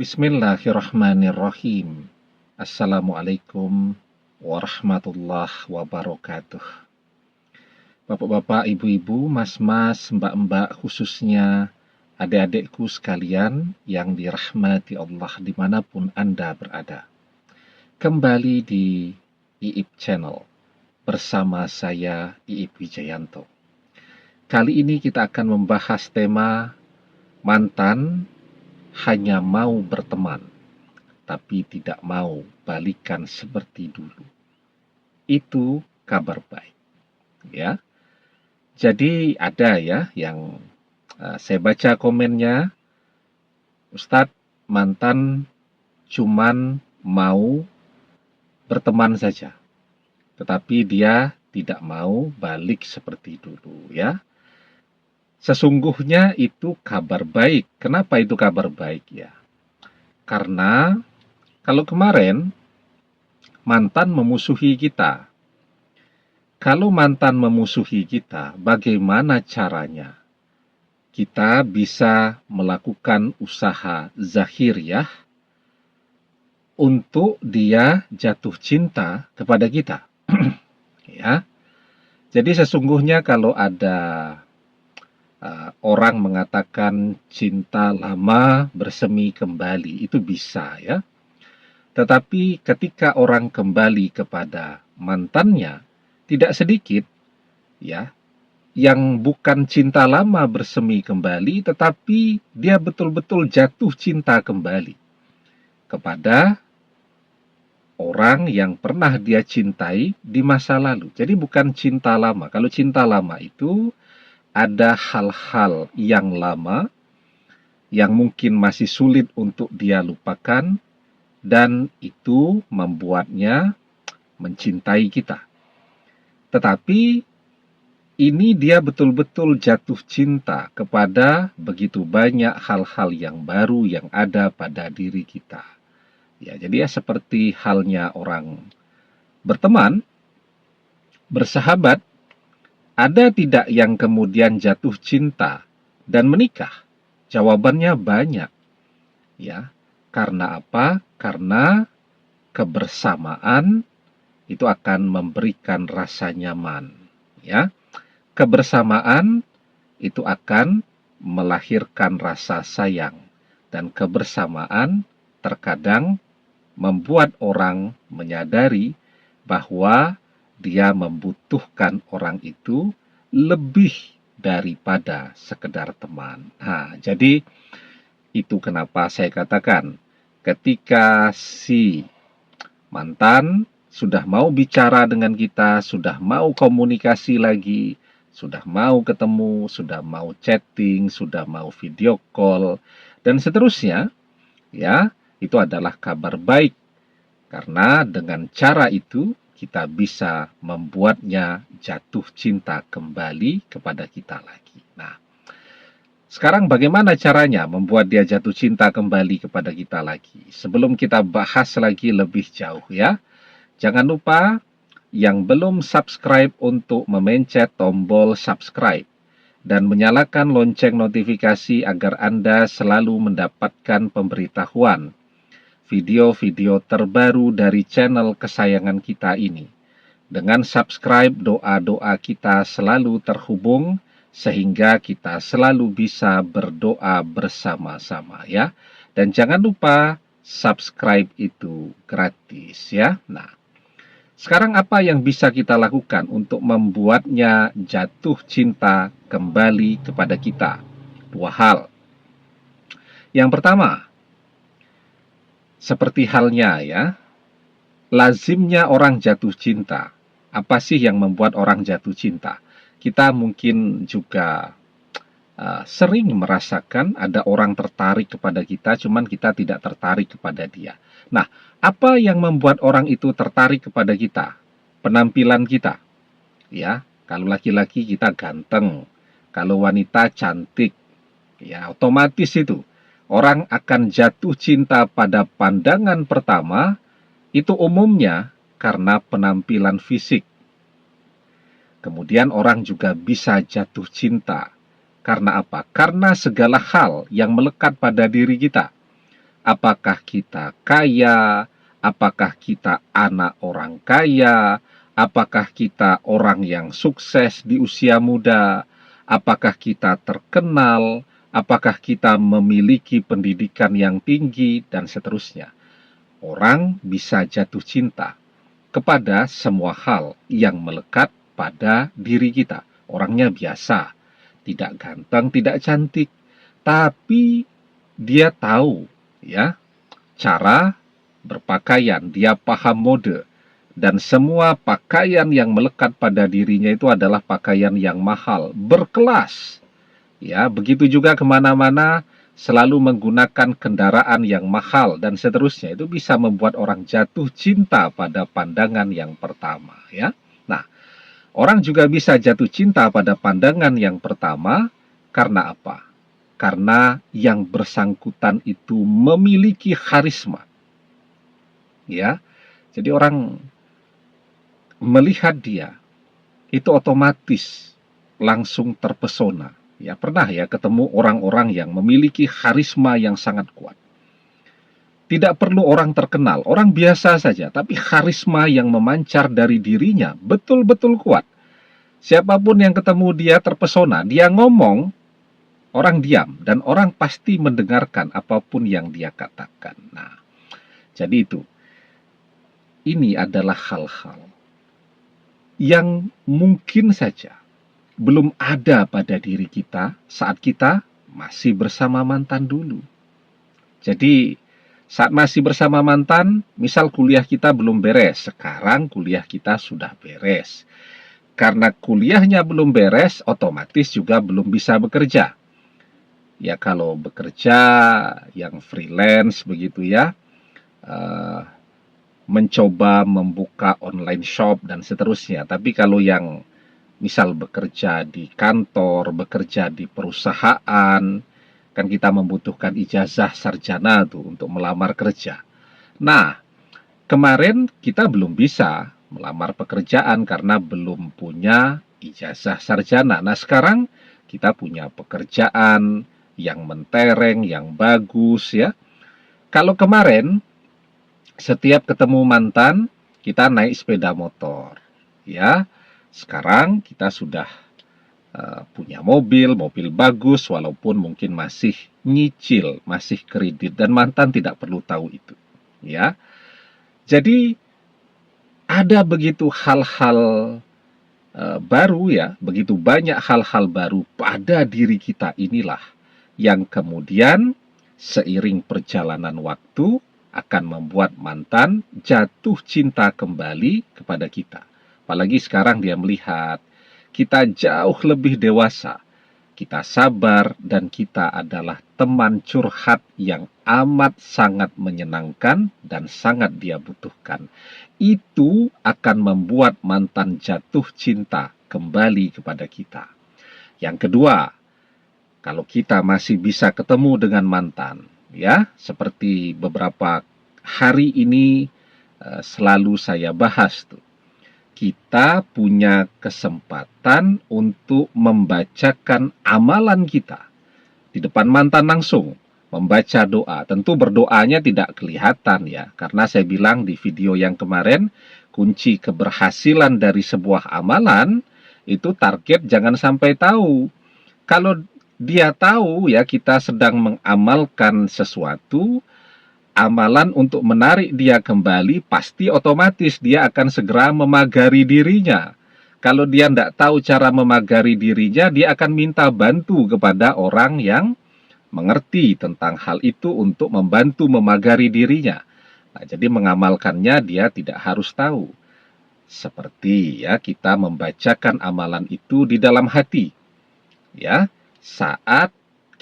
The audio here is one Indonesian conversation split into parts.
Bismillahirrahmanirrahim. Assalamualaikum warahmatullahi wabarakatuh. Bapak-bapak, ibu-ibu, mas-mas, mbak-mbak, khususnya adik-adikku sekalian yang dirahmati Allah dimanapun Anda berada. Kembali di IIP Channel bersama saya IIP Wijayanto. Kali ini kita akan membahas tema mantan hanya mau berteman, tapi tidak mau balikan seperti dulu. Itu kabar baik, ya. Jadi ada ya yang saya baca komennya, Ustadz, mantan cuman mau berteman saja, tetapi dia tidak mau balik seperti dulu, ya. Sesungguhnya itu kabar baik. Kenapa itu kabar baik ya? Karena kalau kemarin mantan memusuhi kita. Kalau mantan memusuhi kita, bagaimana caranya? Kita bisa melakukan usaha zahiriah untuk dia jatuh cinta kepada kita. Ya. Jadi sesungguhnya kalau ada orang mengatakan cinta lama bersemi kembali, itu bisa ya. Tetapi ketika orang kembali kepada mantannya, tidak sedikit ya yang bukan cinta lama bersemi kembali, tetapi dia betul-betul jatuh cinta kembali kepada orang yang pernah dia cintai di masa lalu. Jadi bukan cinta lama. Kalau cinta lama itu ada hal-hal yang lama yang mungkin masih sulit untuk dia lupakan, dan itu membuatnya mencintai kita. Tetapi ini dia betul-betul jatuh cinta kepada begitu banyak hal-hal yang baru yang ada pada diri kita. Ya, jadi ya seperti halnya orang berteman, bersahabat. Ada tidak yang kemudian jatuh cinta dan menikah? Jawabannya banyak. Ya, karena apa? Karena kebersamaan itu akan memberikan rasa nyaman. Ya, kebersamaan itu akan melahirkan rasa sayang, dan kebersamaan terkadang membuat orang menyadari bahwa dia membutuhkan orang itu lebih daripada sekedar teman. Nah, jadi itu kenapa saya katakan ketika si mantan sudah mau bicara dengan kita, sudah mau komunikasi lagi, sudah mau ketemu, sudah mau chatting, sudah mau video call, dan seterusnya, ya, itu adalah kabar baik. Karena dengan cara itu kita bisa membuatnya jatuh cinta kembali kepada kita lagi. Nah, sekarang bagaimana caranya membuat dia jatuh cinta kembali kepada kita lagi? Sebelum kita bahas lagi lebih jauh ya, jangan lupa yang belum subscribe untuk memencet tombol subscribe dan menyalakan lonceng notifikasi agar Anda selalu mendapatkan pemberitahuan video-video terbaru dari channel kesayangan kita ini. Dengan subscribe, doa-doa kita selalu terhubung sehingga kita selalu bisa berdoa bersama-sama ya. Dan jangan lupa subscribe itu gratis ya. Nah, sekarang apa yang bisa kita lakukan untuk membuatnya jatuh cinta kembali kepada kita? Dua hal. Yang pertama, seperti halnya ya, lazimnya orang jatuh cinta. Apa sih yang membuat orang jatuh cinta? Kita mungkin juga sering merasakan ada orang tertarik kepada kita, cuman kita tidak tertarik kepada dia. Nah, apa yang membuat orang itu tertarik kepada kita? Penampilan kita. Ya, kalau laki-laki kita ganteng, kalau wanita cantik. Ya, otomatis itu orang akan jatuh cinta pada pandangan pertama, itu umumnya karena penampilan fisik. Kemudian orang juga bisa jatuh cinta. Karena apa? Karena segala hal yang melekat pada diri kita. apakah kita kaya, apakah kita anak orang kaya, apakah kita orang yang sukses di usia muda, apakah kita terkenal, apakah kita memiliki pendidikan yang tinggi, dan seterusnya. Orang bisa jatuh cinta kepada semua hal yang melekat pada diri kita. Orangnya biasa, tidak ganteng, tidak cantik, tapi dia tahu ya cara berpakaian, dia paham mode, dan semua pakaian yang melekat pada dirinya itu adalah pakaian yang mahal, berkelas. Ya, begitu juga kemana-mana selalu menggunakan kendaraan yang mahal dan seterusnya. Itu bisa membuat orang jatuh cinta pada pandangan yang pertama. Ya, nah, orang juga bisa jatuh cinta pada pandangan yang pertama karena apa? Karena yang bersangkutan itu memiliki karisma. Ya, jadi orang melihat dia itu otomatis langsung terpesona. Ya, pernah ya ketemu orang-orang yang memiliki karisma yang sangat kuat. Tidak perlu orang terkenal, orang biasa saja, tapi karisma yang memancar dari dirinya betul-betul kuat. Siapapun yang ketemu dia terpesona, dia ngomong, orang diam, dan orang pasti mendengarkan apapun yang dia katakan. Nah, jadi itu. Ini adalah hal-hal yang mungkin saja belum ada pada diri kita saat kita masih bersama mantan dulu. Jadi, saat masih bersama mantan, misal kuliah kita belum beres, sekarang kuliah kita sudah beres. Karena kuliahnya belum beres, otomatis juga belum bisa bekerja. Ya, kalau bekerja yang freelance begitu ya, mencoba membuka online shop dan seterusnya. Tapi kalau yang misal bekerja di kantor, bekerja di perusahaan, kan kita membutuhkan ijazah sarjana tuh untuk melamar kerja. Nah, kemarin kita belum bisa melamar pekerjaan karena belum punya ijazah sarjana. Nah, sekarang kita punya pekerjaan yang mentereng, yang bagus ya. Kalau kemarin setiap ketemu mantan, kita naik sepeda motor. Ya, sekarang kita sudah punya mobil bagus, walaupun mungkin masih nyicil, masih kredit, dan mantan tidak perlu tahu itu. Ya, jadi ada begitu hal-hal baru ya, begitu banyak hal-hal baru pada diri kita inilah yang kemudian seiring perjalanan waktu akan membuat mantan jatuh cinta kembali kepada kita. Apalagi sekarang dia melihat kita jauh lebih dewasa, kita sabar, dan kita adalah teman curhat yang amat sangat menyenangkan dan sangat dia butuhkan. Itu akan membuat mantan jatuh cinta kembali kepada kita. Yang kedua, kalau kita masih bisa ketemu dengan mantan, ya, seperti beberapa hari ini selalu saya bahas tuh. Kita punya kesempatan untuk membacakan amalan kita di depan mantan langsung, membaca doa. Tentu berdoanya tidak kelihatan ya, karena saya bilang di video yang kemarin, kunci keberhasilan dari sebuah amalan itu target jangan sampai tahu. Kalau dia tahu ya kita sedang mengamalkan sesuatu, amalan untuk menarik dia kembali, pasti otomatis dia akan segera memagari dirinya. Kalau dia tidak tahu cara memagari dirinya, dia akan minta bantu kepada orang yang mengerti tentang hal itu untuk membantu memagari dirinya. Nah, jadi mengamalkannya dia tidak harus tahu. Seperti ya kita membacakan amalan itu di dalam hati. Ya, saat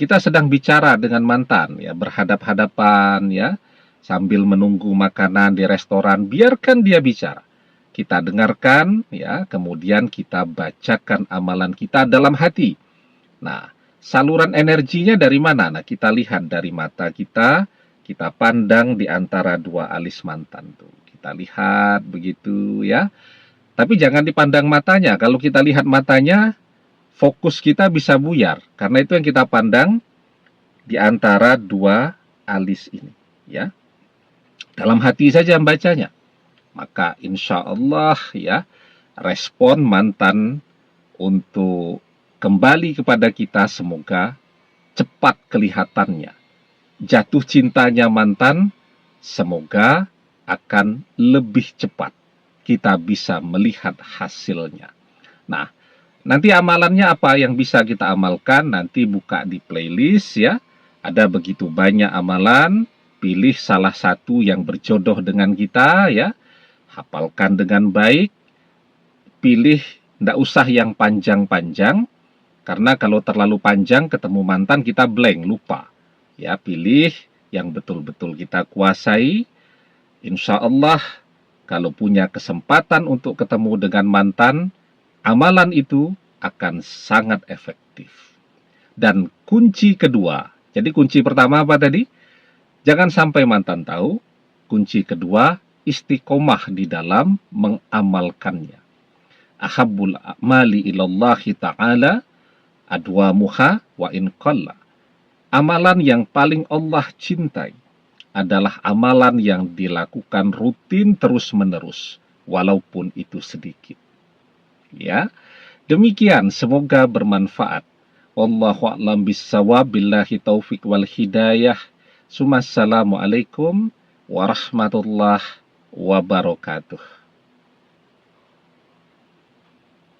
kita sedang bicara dengan mantan, ya, berhadap-hadapan, ya, sambil menunggu makanan di restoran, biarkan dia bicara. Kita dengarkan, ya, kemudian kita bacakan amalan kita dalam hati. Nah, saluran energinya dari mana? Nah, kita lihat dari mata kita pandang di antara dua alis mantan tuh. Kita lihat begitu, ya. Tapi jangan dipandang matanya. Kalau kita lihat matanya, fokus kita bisa buyar, karena itu yang kita pandang di antara dua alis ini. ya, dalam hati saja membacanya, maka insya Allah ya, respon mantan untuk kembali kepada kita semoga cepat kelihatannya. Jatuh cintanya mantan semoga akan lebih cepat kita bisa melihat hasilnya. Nah, nanti amalannya apa yang bisa kita amalkan? Nanti buka di playlist ya. Ada begitu banyak amalan, pilih salah satu yang berjodoh dengan kita ya. Hafalkan dengan baik, pilih, tidak usah yang panjang-panjang, karena kalau terlalu panjang ketemu mantan kita blank, lupa. Ya, pilih yang betul-betul kita kuasai. Insya Allah, kalau punya kesempatan untuk ketemu dengan mantan, amalan itu akan sangat efektif. Dan kunci kedua, jadi kunci pertama apa tadi? Jangan sampai mantan tahu. Kunci kedua, istiqomah di dalam mengamalkannya. Ahabbul a'mali ilallahi ta'ala adwamuha wa in qalla. Amalan yang paling Allah cintai adalah amalan yang dilakukan rutin terus-menerus, walaupun itu sedikit. Ya, demikian semoga bermanfaat. Wallahu a'lam bissawab, billahi taufik wal hidayah. Assalamualaikum warahmatullahi wabarakatuh.